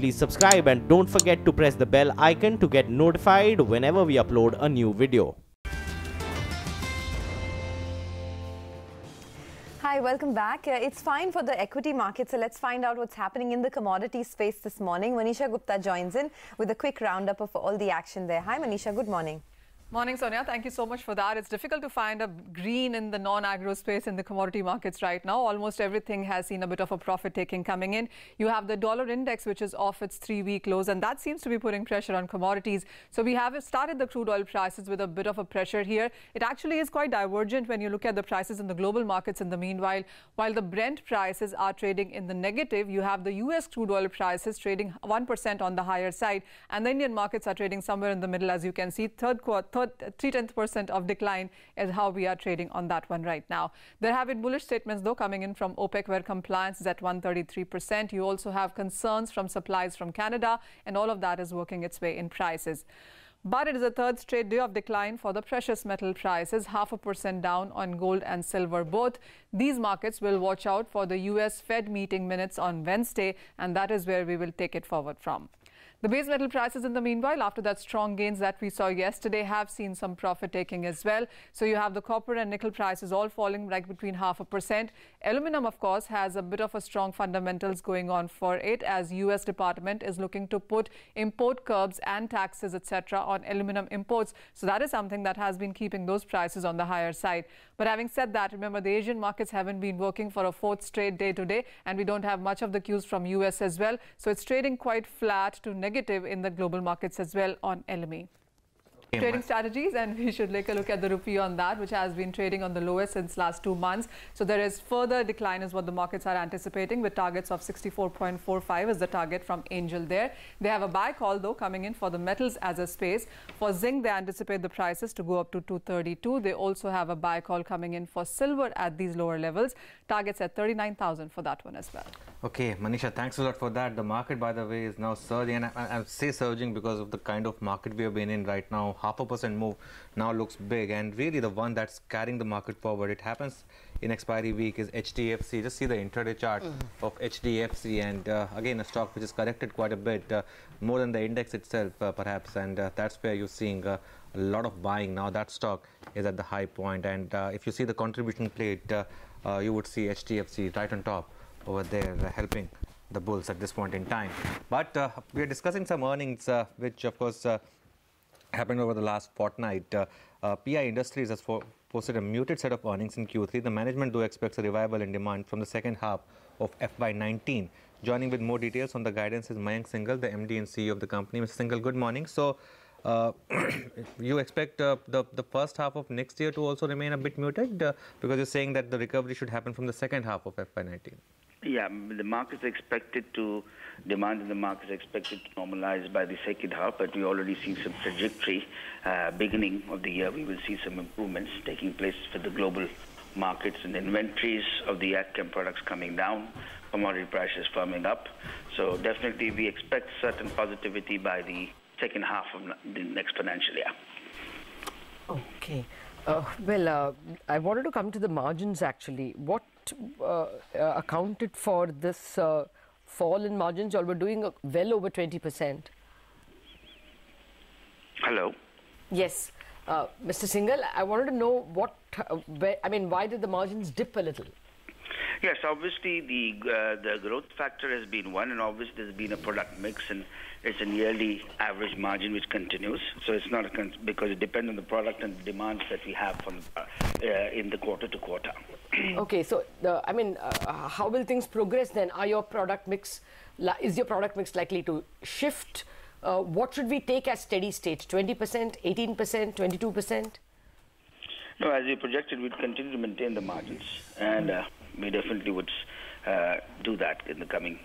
please subscribe and don't forget to press the bell icon to get notified whenever we upload a new video. Hi, welcome back. It's fine for the equity market, so let's find out what's happening in the commodity space this morning. Manisha Gupta joins in with a quick roundup of all the action there. Hi, Manisha. Good morning. Morning, Sonia. Thank you so much for that. It's difficult to find a green in the non-agro space in the commodity markets right now. Almost everything has seen a bit of a profit taking coming in. You have the dollar index, which is off its 3-week lows, and that seems to be putting pressure on commodities. So we have started the crude oil prices with a bit of a pressure here. It actually is quite divergent when you look at the prices in the global markets in the meanwhile. While the Brent prices are trading in the negative, you have the US crude oil prices trading 1% on the higher side, and the Indian markets are trading somewhere in the middle, as you can see. 0.3% of decline is how we are trading on that one right now. There have been bullish statements though coming in from OPEC, where compliance is at 133%. You also have concerns from supplies from Canada, and all of that is working its way in prices. But it is a third straight day of decline for the precious metal prices, 0.5% down on gold and silver both. These markets will watch out for the US Fed meeting minutes on Wednesday, and that is where we will take it forward from. The base metal prices in the meanwhile, after that strong gains that we saw yesterday, have seen some profit taking as well. So you have the copper and nickel prices all falling like between 0.5%. Aluminum, of course, has a bit of a strong fundamentals going on for it, as US Department is looking to put import curbs and taxes, etc. on aluminum imports. So that is something that has been keeping those prices on the higher side. But having said that, remember, the Asian markets haven't been working for a fourth straight day today, and we don't have much of the cues from US as well. So it's trading quite flat to negative in the global markets as well on LME. Trading strategies, and we should take a look at the rupee on that, which has been trading on the lowest since last 2 months. So there is further decline is what the markets are anticipating, with targets of 64.45 as the target from Angel there. They have a buy call though coming in for the metals as a space. For zinc, they anticipate the prices to go up to 232. They also have a buy call coming in for silver at these lower levels. Targets at 39,000 for that one as well. Okay, Manisha, thanks a lot for that. The market, by the way, is now surging, and I say surging because of the kind of market we have been in right now. 0.5% move now looks big, and really the one that's carrying the market forward, it happens in expiry week, is HDFC. Just see the intraday chart of HDFC, and again a stock which is corrected quite a bit, more than the index itself perhaps, and that's where you're seeing a lot of buying. Now that stock is at the high point, and if you see the contribution plate, you would see HDFC right on top over there, helping the bulls at this point in time. But we are discussing some earnings which of course happened over the last fortnight. PI Industries has posted a muted set of earnings in Q3. The management do expects a revival in demand from the second half of FY19. Joining with more details on the guidance is Mayank Singhal, the MD and CEO of the company. Mr. Singhal, good morning. So you expect the first half of next year to also remain a bit muted because you're saying that the recovery should happen from the second half of FY19. Yeah, the market is expected to, demand in the market is expected to normalize by the second half, but we already see some trajectory. Beginning of the year, we will see some improvements taking place for the global markets and inventories of the agchem products coming down, commodity prices firming up. So definitely we expect certain positivity by the second half of the next financial year. Okay. I wanted to come to the margins actually. What accounted for this fall in margins? You all were doing well over 20%. Hello? Yes. Mr. Singhal, I wanted to know why did the margins dip a little? Yes, obviously the growth factor has been one, and obviously there's been a product mix, and it's a yearly average margin which continues. So it's not because it depends on the product and the demands that we have from in the quarter to quarter. Okay, so how will things progress then? Is your product mix likely to shift? What should we take as steady state? 20%, 18%, 22%? No, as we projected, we'd continue to maintain the margins, and we definitely would do that in the coming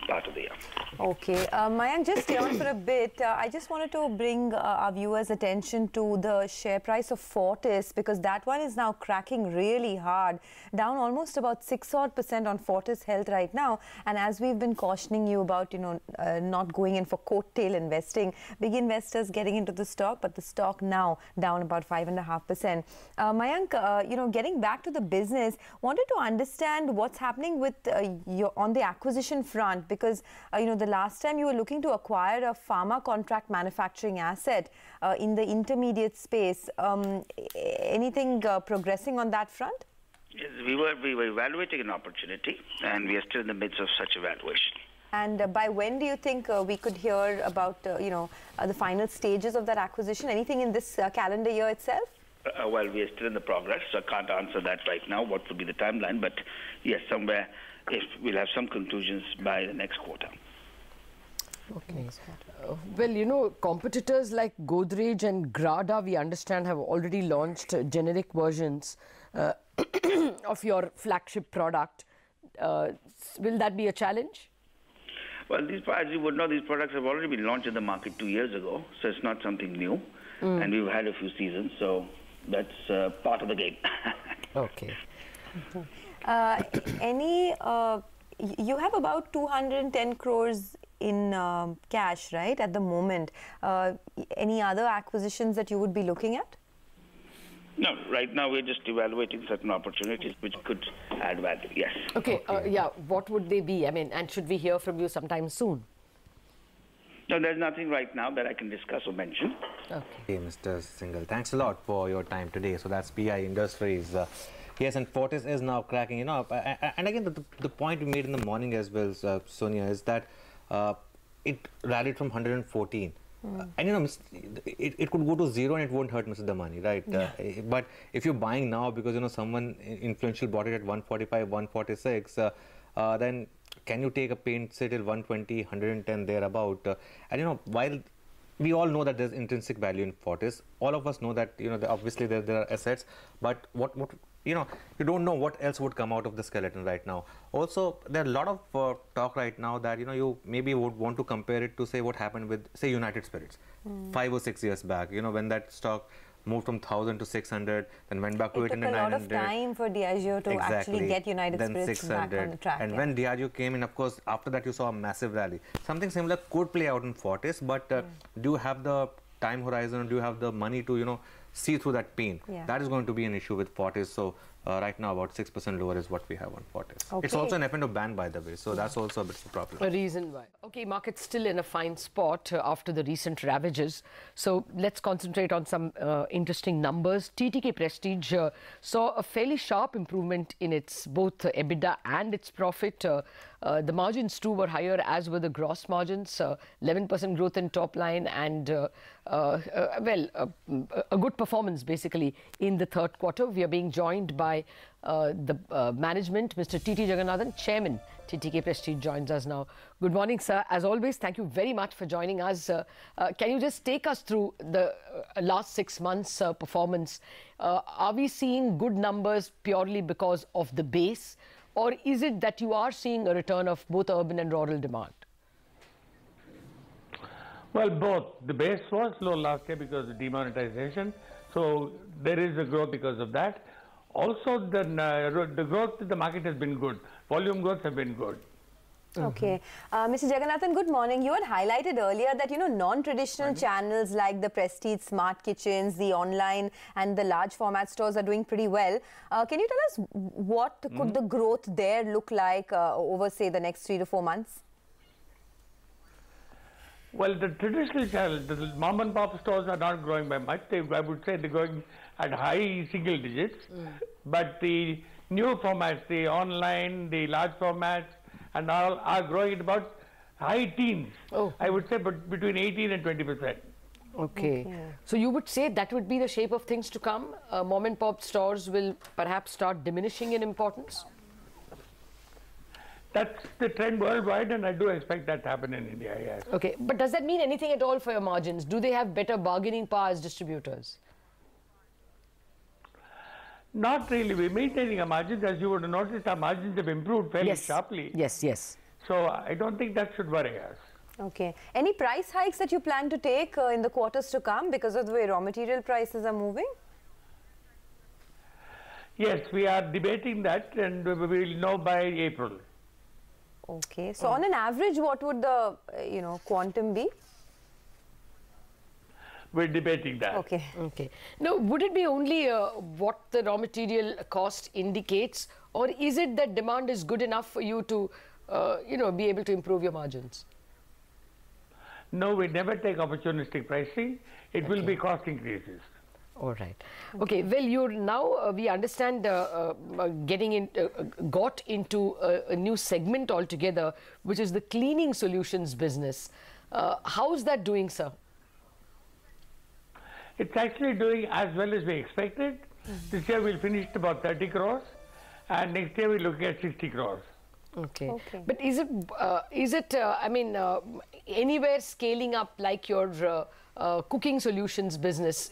part of the year. Okay. Mayank, just stay on for a bit. I just wanted to bring our viewers' attention to the share price of Fortis, because that one is now cracking really hard, down almost about 6% on Fortis Health right now. And as we've been cautioning you about, not going in for coattail investing, big investors getting into the stock, but the stock now down about 5.5%. Mayank, getting back to the business, wanted to understand what's happening with on the acquisition front, because, you know, the last time you were looking to acquire a pharma contract manufacturing asset in the intermediate space. Anything progressing on that front? Yes, we were evaluating an opportunity, and we are still in the midst of such evaluation. And by when do you think we could hear about, you know, the final stages of that acquisition? Anything in this calendar year itself? Well, we are still in the progress, so I can't answer that right now, what would be the timeline. But yes, somewhere, if we'll have some conclusions by the next quarter. Okay. Well, you know, competitors like Godrej and Grada, we understand, have already launched generic versions of your flagship product. Will that be a challenge? Well, as you would know, these products have already been launched in the market 2 years ago, so it's not something new. And we've had a few seasons, so that's part of the game. Okay. You have about 210 crores in cash, right, at the moment. Any other acquisitions that you would be looking at? No, right now we're just evaluating certain opportunities which could add value, yes. Okay, yeah, what would they be? I mean, and should we hear from you sometime soon? No, there's nothing right now that I can discuss or mention. Okay, Mr. Singhal, thanks a lot for your time today. So that's PI Industries. Yes, and Fortis is now cracking, you know, and again, the point we made in the morning as well, Sonia, is that it rallied from 114. And, you know, it could go to 0 and it won't hurt Mr. Damani, right? Yeah. But if you're buying now because, you know, someone influential bought it at 145, 146, then can you take a pain, say, till 120, 110, thereabout? And, you know, while we all know that there's intrinsic value in Fortis, all of us know that, you know, obviously there are assets, but what you know, you don't know what else would come out of the skeleton right now. Also, there are a lot of talk right now that, you know, you maybe would want to compare it to, say, what happened with, say, United Spirits 5 or 6 years back, you know, when that stock moved from 1,000 to 600, then went back to 800, 900. It took a lot of time for Diageo to actually get United Spirits back on the track. And when Diageo came in, of course, after that you saw a massive rally. Something similar could play out in Fortis, but do you have the time horizon, do you have the money to, you know, see through that pain? Yeah. That is going to be an issue with Fortis. So right now about 6% lower is what we have on Fortis. Okay. It's also an F&O ban, by the way, so that's also a bit of a problem. A reason why. Okay, market's still in a fine spot after the recent ravages. So let's concentrate on some interesting numbers. TTK Prestige saw a fairly sharp improvement in its both EBITDA and its profit. The margins too were higher, as were the gross margins. 11% growth in top line and a good performance basically in the third quarter. We are being joined by the management, Mr. T.T. Jagannathan, Chairman, TTK Prestige, joins us now. Good morning, sir. As always, thank you very much for joining us. Can you just take us through the last 6 months' performance? Are we seeing good numbers purely because of the base, or is it that you are seeing a return of both urban and rural demand? Well, both. The base was low last year because of demonetization, so there is a growth because of that. Also, the growth in the market has been good. Volume growth have been good. Okay. Mr. Jagannathan, good morning. You had highlighted earlier that, you know, non-traditional channels like the Prestige Smart Kitchens, the online and the large format stores are doing pretty well. Can you tell us what could the growth there look like over, say, the next 3 to 4 months? Well, the traditional channels, the mom and pop stores are not growing by much. I would say they're going at high single digits. But the new formats, the online, the large formats, and all are growing at about high teens. I would say but between 18 and 20%. Okay. So you would say that would be the shape of things to come? Mom and pop stores will perhaps start diminishing in importance? That's the trend worldwide, and I do expect that to happen in India, yes. Okay, but does that mean anything at all for your margins? Do they have better bargaining power as distributors? Not really. We're maintaining our margins. As you would have noticed, our margins have improved fairly sharply. Yes, yes. So I don't think that should worry us. Okay. Any price hikes that you plan to take in the quarters to come because of the way raw material prices are moving? Yes, we are debating that, and we will know by April. Okay. So on an average, what would the quantum be? We're debating that. Okay. Okay. Now, would it be only what the raw material cost indicates, or is it that demand is good enough for you to be able to improve your margins? No, we never take opportunistic pricing. It will be cost increases. All right. Okay. Well, you're now, we understand, got into a new segment altogether, which is the cleaning solutions business. How's that doing, sir? It's actually doing as well as we expected. This year we'll finish at about 30 crores, and next year we're looking at 60 crores. Okay. But is it, anywhere scaling up like your cooking solutions business?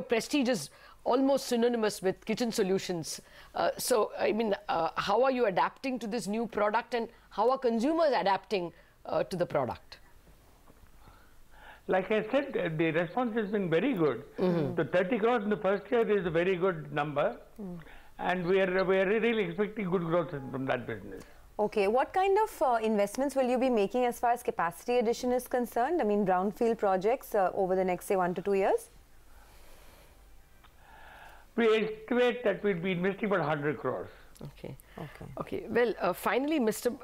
Prestige is almost synonymous with kitchen solutions. How are you adapting to this new product, and how are consumers adapting to the product? Like I said, the response has been very good. The 30 crores in the first year is a very good number. And we are really expecting good growth from that business. Okay, what kind of investments will you be making as far as capacity addition is concerned? I mean, brownfield projects over the next, say, 1 to 2 years? We estimate that we'll be investing about 100 crores. Okay. Well, finally, Mr.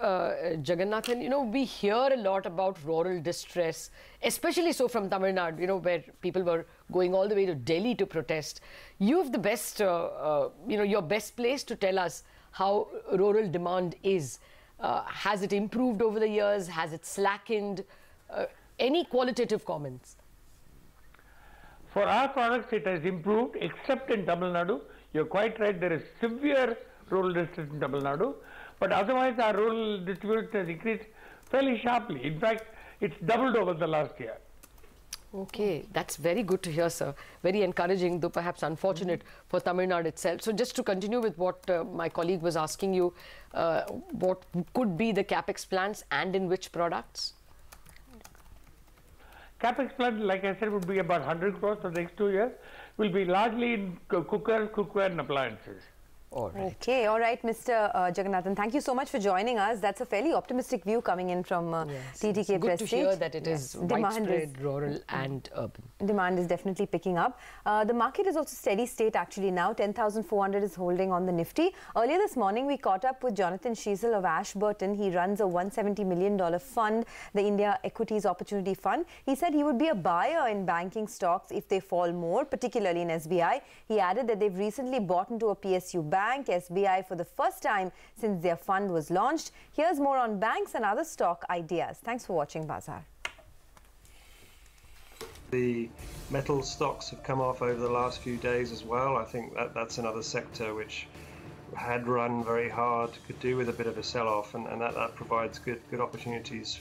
Jagannathan, we hear a lot about rural distress, especially so from Tamil Nadu, where people were going all the way to Delhi to protest. You have the best, your best place to tell us how rural demand is. Has it improved over the years? Has it slackened? Any qualitative comments? For our products, it has improved, except in Tamil Nadu. You're quite right, there is severe rural distress in Tamil Nadu, but otherwise our rural distribution has increased fairly sharply. In fact, it's doubled over the last year. Okay, that's very good to hear, sir. Very encouraging, though perhaps unfortunate for Tamil Nadu itself. So just to continue with what my colleague was asking you, what could be the capex plans and in which products? Capex plan, like I said, would be about 100 crores for the next 2 years. Will be largely in cookers, cookware and appliances. All right. Okay, all right, Mr. Jagannathan. Thank you so much for joining us. That's a fairly optimistic view coming in from TTK Prestige. Good to hear that it is widespread, rural and urban. Demand is definitely picking up. The market is also steady state actually now. 10,400 is holding on the Nifty. Earlier this morning, we caught up with Jonathan Sheasel of Ashburton. He runs a $170 million fund, the India Equities Opportunity Fund. He said he would be a buyer in banking stocks if they fall more, particularly in SBI. He added that they've recently bought into a PSU bank, SBI, for the first time since their fund was launched. Here's more on banks and other stock ideas. Thanks for watching Bazaar. The metal stocks have come off over the last few days as well. I think that's another sector which had run very hard, could do with a bit of a sell-off, and that provides good opportunities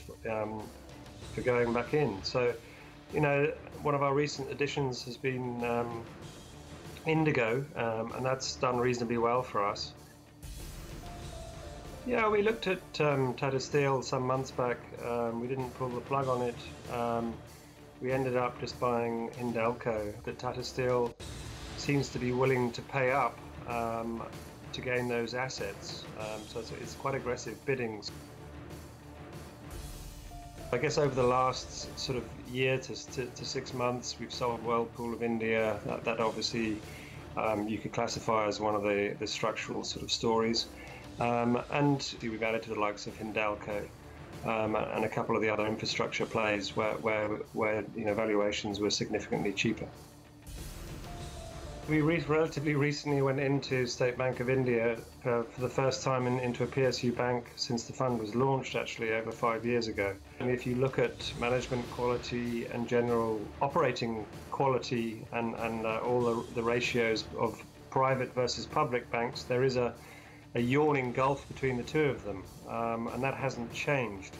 for going back in. So, one of our recent additions has been Indigo, and that's done reasonably well for us. Yeah, we looked at Tata Steel some months back. We didn't pull the plug on it. We ended up just buying Hindalco, but Tata Steel seems to be willing to pay up to gain those assets. So it's quite aggressive biddings. I guess over the last sort of year to 6 months, we've sold Whirlpool of India. That obviously you could classify as one of the structural sort of stories. And we've added to the likes of Hindalco and a couple of the other infrastructure plays where valuations were significantly cheaper. We relatively recently went into State Bank of India for the first time into a PSU bank since the fund was launched, actually over 5 years ago. And if you look at management quality and general operating quality and all the ratios of private versus public banks, there is a yawning gulf between the two of them, and that hasn't changed.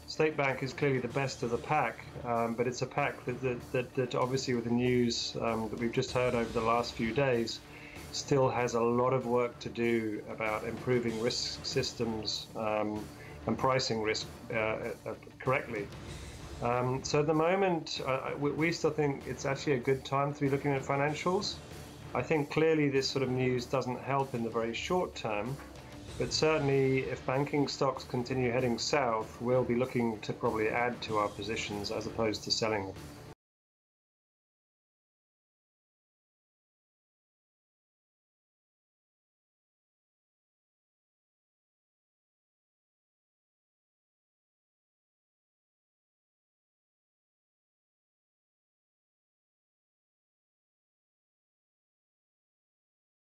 State Bank is clearly the best of the pack, but it's a pack that obviously with the news that we've just heard over the last few days still has a lot of work to do about improving risk systems and pricing risk correctly. So at the moment, we still think it's actually a good time to be looking at financials. I think clearly this sort of news doesn't help in the very short term. But certainly, if banking stocks continue heading south, we'll be looking to probably add to our positions as opposed to selling them.